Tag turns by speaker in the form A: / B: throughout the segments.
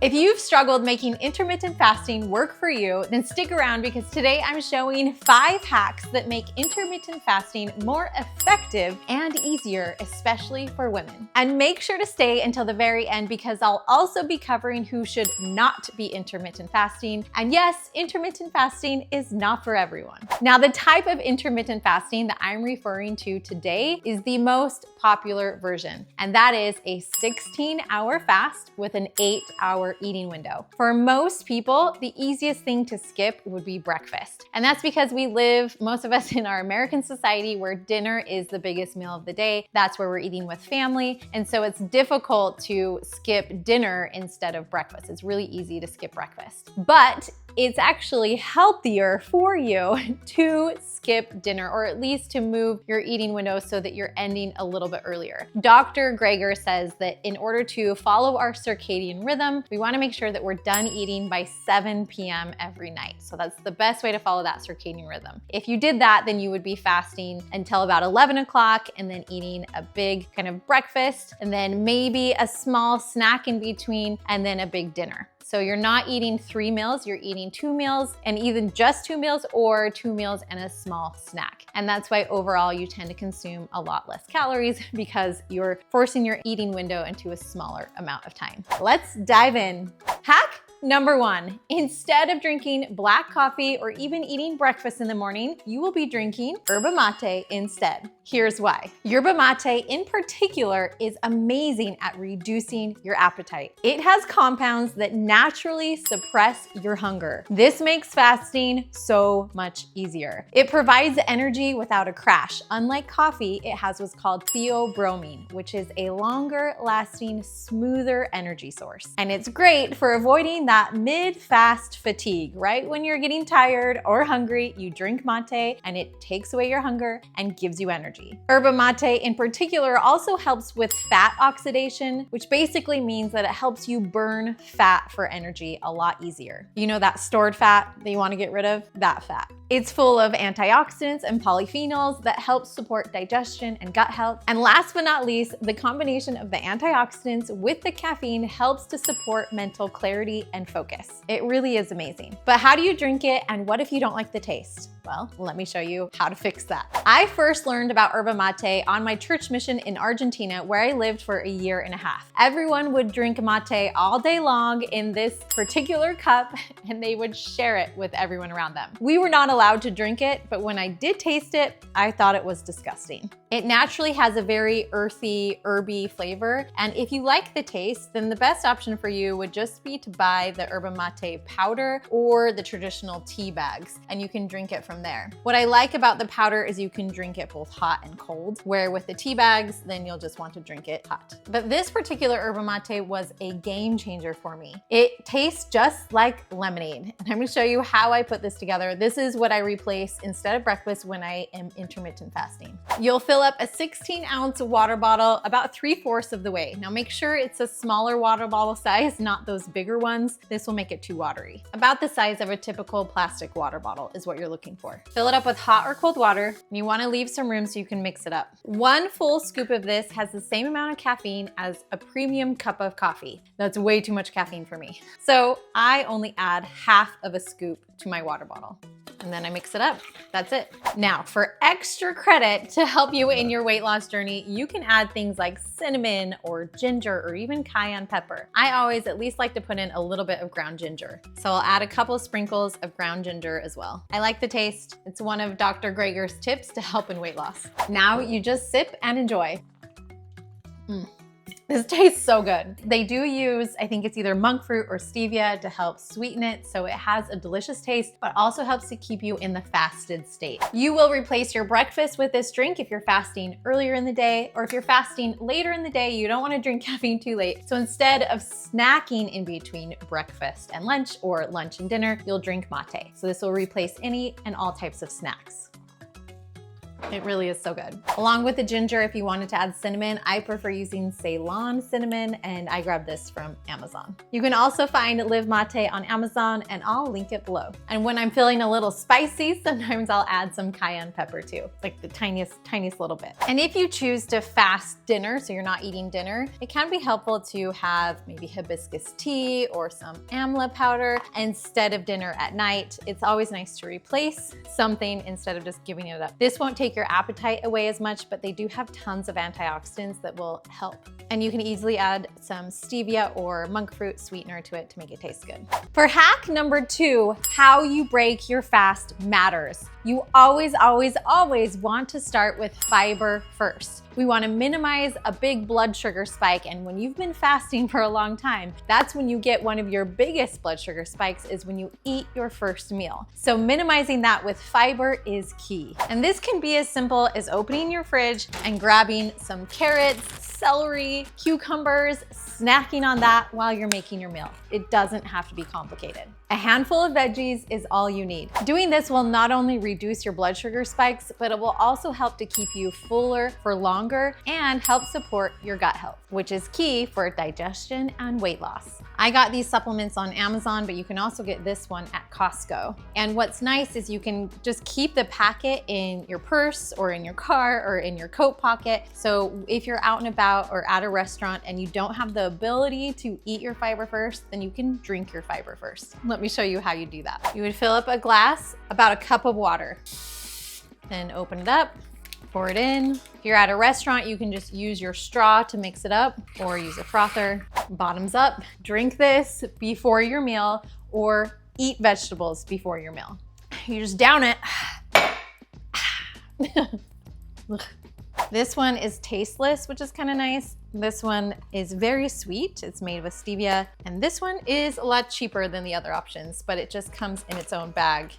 A: If you've struggled making intermittent fasting work for you, then stick around because today I'm showing 5 hacks that make intermittent fasting more effective and easier, especially for women. And make sure to stay until the very end because I'll also be covering who should not be intermittent fasting. And yes, intermittent fasting is not for everyone. Now, the type of intermittent fasting that I'm referring to today is the most popular version, and that is a 16-hour fast with an 8-hour eating window. For most people, the easiest thing to skip would be breakfast. And that's because we live, most of us, in our American society where dinner is the biggest meal of the day. That's where we're eating with family. And so it's difficult to skip dinner instead of breakfast. It's really easy to skip breakfast. But it's actually healthier for you to skip dinner, or at least to move your eating window so that you're ending a little bit earlier. Dr. Greger says that in order to follow our circadian rhythm, we want to make sure that we're done eating by 7 p.m. every night. So that's the best way to follow that circadian rhythm. If you did that, then you would be fasting until about 11 o'clock and then eating a big kind of breakfast and then maybe a small snack in between and then a big dinner. So you're not eating 3 meals, you're eating 2 meals and even just 2 meals or 2 meals and a small snack. And that's why overall you tend to consume a lot less calories because you're forcing your eating window into a smaller amount of time. Let's dive in. Hack number 1, instead of drinking black coffee or even eating breakfast in the morning, you will be drinking yerba mate instead. Here's why. Yerba mate in particular is amazing at reducing your appetite. It has compounds that naturally suppress your hunger. This makes fasting so much easier. It provides energy without a crash. Unlike coffee, it has what's called theobromine, which is a longer lasting, smoother energy source. And it's great for avoiding that mid-fast fatigue, right? When you're getting tired or hungry, you drink mate and it takes away your hunger and gives you energy. Yerba mate in particular also helps with fat oxidation, which basically means that it helps you burn fat for energy a lot easier. You know that stored fat that you want to get rid of? That fat. It's full of antioxidants and polyphenols that help support digestion and gut health. And last but not least, the combination of the antioxidants with the caffeine helps to support mental clarity and focus. It really is amazing. But how do you drink it, and what if you don't like the taste? Well, let me show you how to fix that. I first learned about yerba mate on my church mission in Argentina, where I lived for a year and a half. Everyone would drink mate all day long in this particular cup, and they would share it with everyone around them. We were not allowed to drink it, but when I did taste it, I thought it was disgusting. It naturally has a very earthy, herby flavor, and if you like the taste, then the best option for you would just be to buy the yerba mate powder or the traditional tea bags, and you can drink it from there. What I like about the powder is you can drink it both hot and cold, where with the tea bags, then you'll just want to drink it hot. But this particular yerba mate was a game changer for me. It tastes just like lemonade, and I'm gonna show you how I put this together. This is what I replace instead of breakfast when I am intermittent fasting. You'll fill up a 16-ounce water bottle about 3/4 of the way. Now make sure it's a smaller water bottle size, not those bigger ones. This will make it too watery. About the size of a typical plastic water bottle is what you're looking for. Fill it up with hot or cold water, and you want to leave some room so you can mix it up. 1 full scoop of this has the same amount of caffeine as a premium cup of coffee. That's way too much caffeine for me. So I only add 1/2 of a scoop to my water bottle. And then I mix it up. That's it. Now, for extra credit to help you in your weight loss journey, you can add things like cinnamon or ginger or even cayenne pepper. I always at least like to put in a little bit of ground ginger. So I'll add a couple sprinkles of ground ginger as well. I like the taste. It's one of Dr. Greger's tips to help in weight loss. Now you just sip and enjoy. This tastes so good. They do use, I think it's either monk fruit or stevia to help sweeten it, so it has a delicious taste, but also helps to keep you in the fasted state. You will replace your breakfast with this drink if you're fasting earlier in the day, or if you're fasting later in the day, you don't want to drink caffeine too late. So instead of snacking in between breakfast and lunch or lunch and dinner, you'll drink mate. So this will replace any and all types of snacks. It really is so good. Along with the ginger, if you wanted to add cinnamon, I prefer using Ceylon cinnamon, and I grabbed this from Amazon. You can also find Yerba Mate on Amazon, and I'll link it below. And when I'm feeling a little spicy, sometimes I'll add some cayenne pepper too, like the tiniest little bit. And if you choose to fast dinner, so you're not eating dinner, it can be helpful to have maybe hibiscus tea or some amla powder instead of dinner at night. It's always nice to replace something instead of just giving it up. This won't take your appetite away as much, but they do have tons of antioxidants that will help. And you can easily add some stevia or monk fruit sweetener to it to make it taste good. For hack number 2, how you break your fast matters. You always want to start with fiber first. We want to minimize a big blood sugar spike, and when you've been fasting for a long time, that's when you get one of your biggest blood sugar spikes, is when you eat your first meal. So minimizing that with fiber is key. And this can be as simple as opening your fridge and grabbing some carrots, celery, cucumbers, snacking on that while you're making your meal. It doesn't have to be complicated. A handful of veggies is all you need. Doing this will not only reduce your blood sugar spikes, but it will also help to keep you fuller for longer and help support your gut health, which is key for digestion and weight loss. I got these supplements on Amazon, but you can also get this one at Costco. And what's nice is you can just keep the packet in your purse or in your car or in your coat pocket. So if you're out and about or at a restaurant and you don't have the ability to eat your fiber first, then you can drink your fiber first. Let me show you how you do that. You would fill up a glass, about a cup of water, then open it up, pour it in. If you're at a restaurant, you can just use your straw to mix it up or use a frother. Bottoms up, drink this before your meal or eat vegetables before your meal. You just down it. This one is tasteless, which is kind of nice. This one is very sweet. It's made with stevia. And this one is a lot cheaper than the other options, but it just comes in its own bag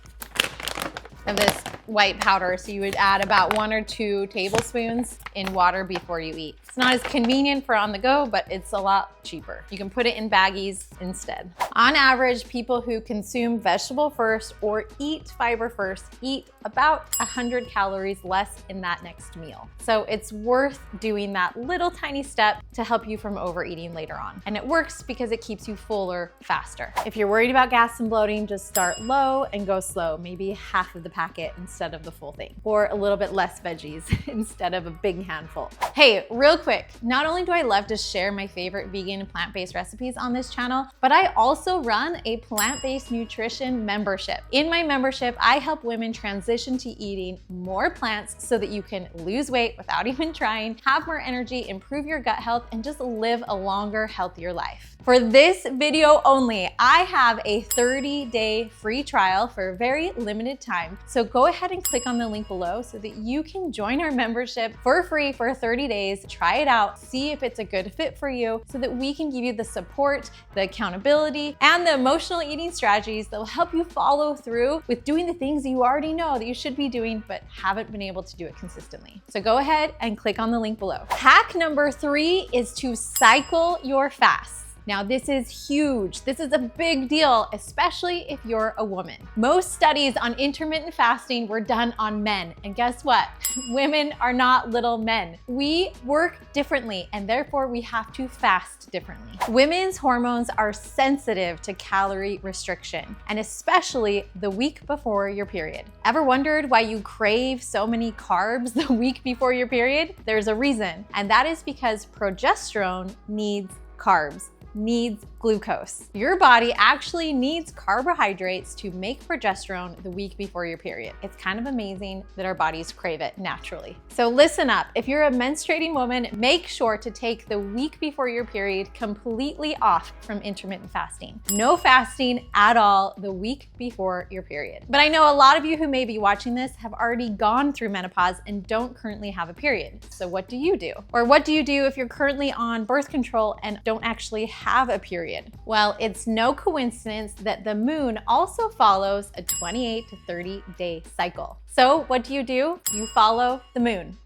A: of this white powder. So you would add about 1 or 2 tablespoons in water before you eat. It's not as convenient for on the go, but it's a lot cheaper. You can put it in baggies instead. On average, people who consume vegetable first or eat fiber first eat about 100 calories less in that next meal. So it's worth doing that little tiny step to help you from overeating later on. And it works because it keeps you fuller faster. If you're worried about gas and bloating, just start low and go slow, maybe half of the packet instead of the full thing, or a little bit less veggies instead of a big handful. Hey, real quick, not only do I love to share my favorite vegan and plant-based recipes on this channel, but I also run a plant-based nutrition membership. In my membership, I help women transition to eating more plants so that you can lose weight without even trying, have more energy, improve your gut health, and just live a longer, healthier life. For this video only, I have a 30-day free trial for a very limited time. So go ahead and click on the link below so that you can join our membership for free for 30 days. Try it out, see if it's a good fit for you so that we can give you the support, the accountability, and the emotional eating strategies that will help you follow through with doing the things that you already know that you should be doing but haven't been able to do it consistently. So go ahead and click on the link below. Hack number 3 is to cycle your fasts. Now, this is huge. This is a big deal, especially if you're a woman. Most studies on intermittent fasting were done on men. And guess what? Women are not little men. We work differently, and therefore we have to fast differently. Women's hormones are sensitive to calorie restriction, and especially the week before your period. Ever wondered why you crave so many carbs the week before your period? There's a reason, and that is because progesterone needs carbs, needs glucose. Your body actually needs carbohydrates to make progesterone the week before your period. It's kind of amazing that our bodies crave it naturally. So listen up, if you're a menstruating woman, make sure to take the week before your period completely off from intermittent fasting. No fasting at all the week before your period. But I know a lot of you who may be watching this have already gone through menopause and don't currently have a period. So what do you do? Or what do you do if you're currently on birth control and don't actually have a period period? Well, it's no coincidence that the moon also follows a 28 to 30 day cycle. So what do? You follow the moon.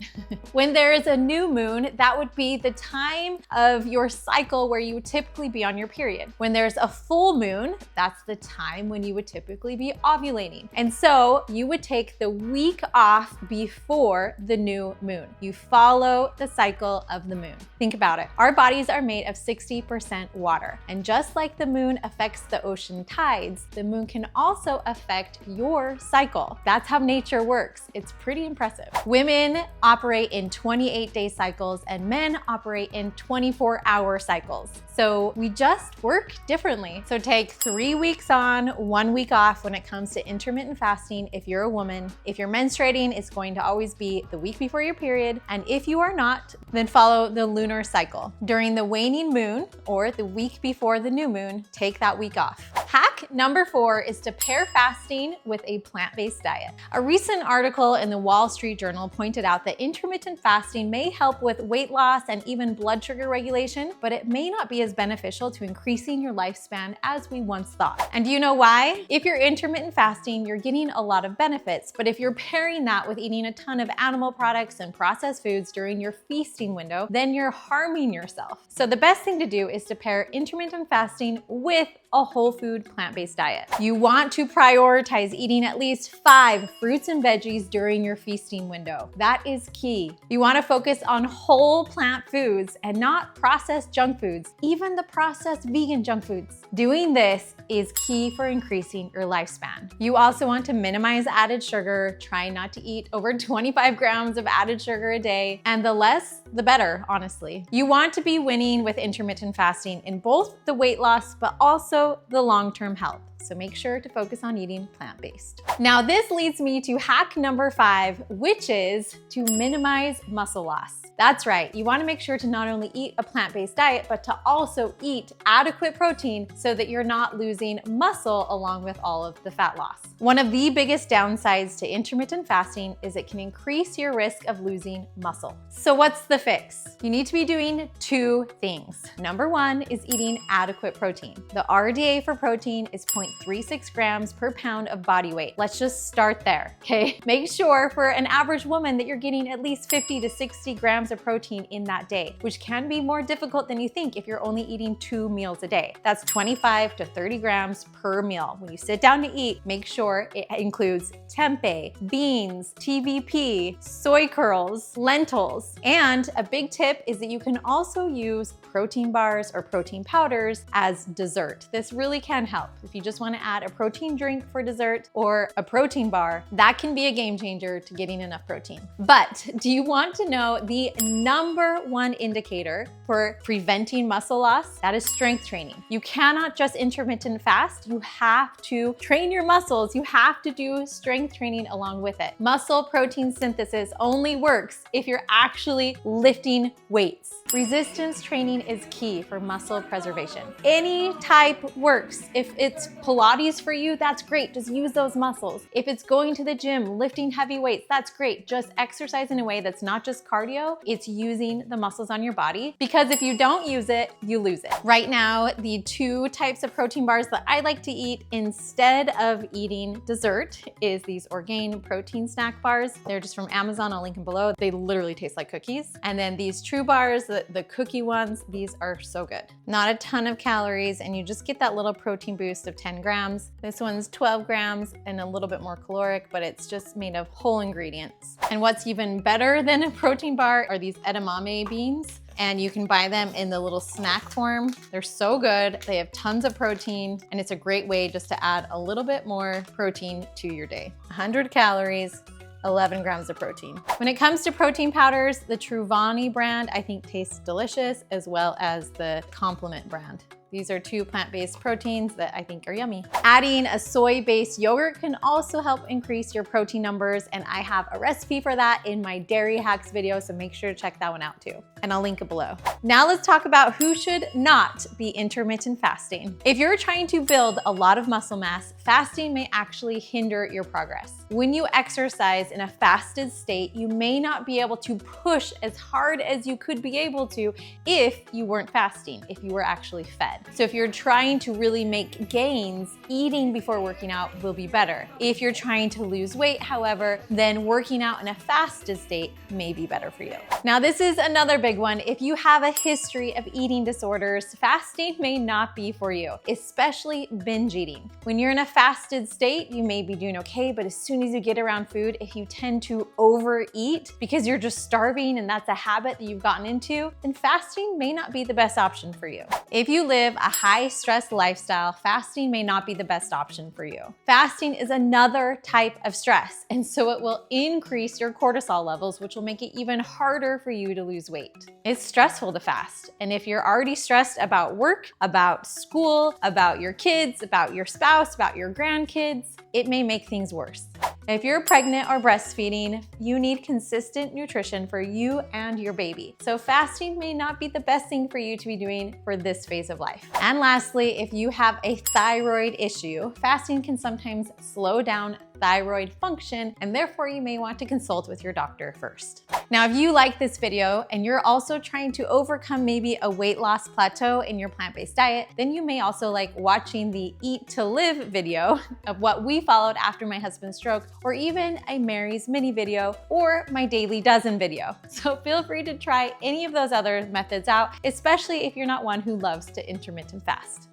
A: When there is a new moon, that would be the time of your cycle where you would typically be on your period. When there's a full moon, that's the time when you would typically be ovulating. And so you would take the week off before the new moon. You follow the cycle of the moon. Think about it. Our bodies are made of 60% water. And just like the moon affects the ocean tides, the moon can also affect your cycle. That's how nature works. It's pretty impressive. Women operate in 28-day cycles and men operate in 24-hour cycles. So we just work differently. So take 3 weeks on, 1 week off when it comes to intermittent fasting if you're a woman. If you're menstruating, it's going to always be the week before your period. And if you are not, then follow the lunar cycle. During the waning moon or the week before the new moon, take that week off. Hack number 4 is to pair fasting with a plant-based diet. A recent article in the Wall Street Journal pointed out that intermittent fasting may help with weight loss and even blood sugar regulation, but it may not be as beneficial to increasing your lifespan as we once thought. And do you know why? If you're intermittent fasting, you're getting a lot of benefits, but if you're pairing that with eating a ton of animal products and processed foods during your feasting window, then you're harming yourself. So the best thing to do is to pair intermittent fasting with a whole food plant-based diet. You want to prioritize eating at least 5 fruits and veggies during your feasting window. That is key. You want to focus on whole plant foods and not processed junk foods, even the processed vegan junk foods. Doing this is key for increasing your lifespan. You also want to minimize added sugar. Try not to eat over 25 grams of added sugar a day, and the less, the better, honestly. You want to be winning with intermittent fasting in both the weight loss, but also the long-term health. So make sure to focus on eating plant-based. Now this leads me to hack number 5, which is to minimize muscle loss. That's right, you wanna make sure to not only eat a plant-based diet, but to also eat adequate protein so that you're not losing muscle along with all of the fat loss. One of the biggest downsides to intermittent fasting is it can increase your risk of losing muscle. So what's the fix? You need to be doing 2 things. Number 1 is eating adequate protein. The RDA for protein is 0.36 grams per pound of body weight. Let's just start there, okay? Make sure for an average woman that you're getting at least 50 to 60 grams of protein in that day, which can be more difficult than you think if you're only eating 2 meals a day. That's 25 to 30 grams per meal. When you sit down to eat, make sure it includes tempeh, beans, TVP, soy curls, lentils. And a big tip is that you can also use protein bars or protein powders as dessert. This really can help. If you just want to add a protein drink for dessert or a protein bar, that can be a game changer to getting enough protein. But do you want to know the number 1 indicator for preventing muscle loss? That is strength training. You cannot just intermittent fast. You have to train your muscles. You have to do strength training along with it. Muscle protein synthesis only works if you're actually lifting weights. Resistance training is key for muscle preservation. Any type works. If it's Pilates for you, that's great. Just use those muscles. If it's going to the gym, lifting heavy weights, that's great. Just exercise in a way that's not just cardio, it's using the muscles on your body, because if you don't use it, you lose it. Right now, the 2 types of protein bars that I like to eat instead of eating dessert is these Orgain protein snack bars. They're just from Amazon, I'll link them below. They literally taste like cookies. And then these True bars, the cookie ones, these are so good. Not a ton of calories, and you just get that little protein boost of 10 grams. This one's 12 grams and a little bit more caloric, but it's just made of whole ingredients. And what's even better than a protein bar are these edamame beans. And you can buy them in the little snack form. They're so good. They have tons of protein, and it's a great way just to add a little bit more protein to your day. 100 calories, 11 grams of protein. When it comes to protein powders, the Truvani brand I think tastes delicious, as well as the Complement brand. These are 2 plant-based proteins that I think are yummy. Adding a soy-based yogurt can also help increase your protein numbers, and I have a recipe for that in my dairy hacks video, so make sure to check that one out too. and I'll link it below. Now let's talk about who should not be intermittent fasting. If you're trying to build a lot of muscle mass, fasting may actually hinder your progress. When you exercise in a fasted state, you may not be able to push as hard as you could be able to if you weren't fasting, if you were actually fed. So if you're trying to really make gains, eating before working out will be better. If you're trying to lose weight, however, then working out in a fasted state may be better for you. Now, this is another big one. If you have a history of eating disorders, fasting may not be for you, especially binge eating. When you're in a fasted state, you may be doing okay, but as soon as you get around food, if you tend to overeat because you're just starving and that's a habit that you've gotten into, then fasting may not be the best option for you. If you live a high stress lifestyle, fasting may not be the best option for you. Fasting is another type of stress, and so it will increase your cortisol levels, which will make it even harder for you to lose weight. It's stressful to fast, and if you're already stressed about work, about school, about your kids, about your spouse, about your grandkids, it may make things worse. If you're pregnant or breastfeeding, you need consistent nutrition for you and your baby. So fasting may not be the best thing for you to be doing for this phase of life. And lastly, if you have a thyroid issue, fasting can sometimes slow down thyroid function, and therefore you may want to consult with your doctor first. Now, if you like this video and you're also trying to overcome maybe a weight loss plateau in your plant-based diet, then you may also like watching the Eat to Live video of what we followed after my husband's stroke, or even a Mary's mini video, or my Daily Dozen video. So feel free to try any of those other methods out, especially if you're not one who loves to intermittent fast.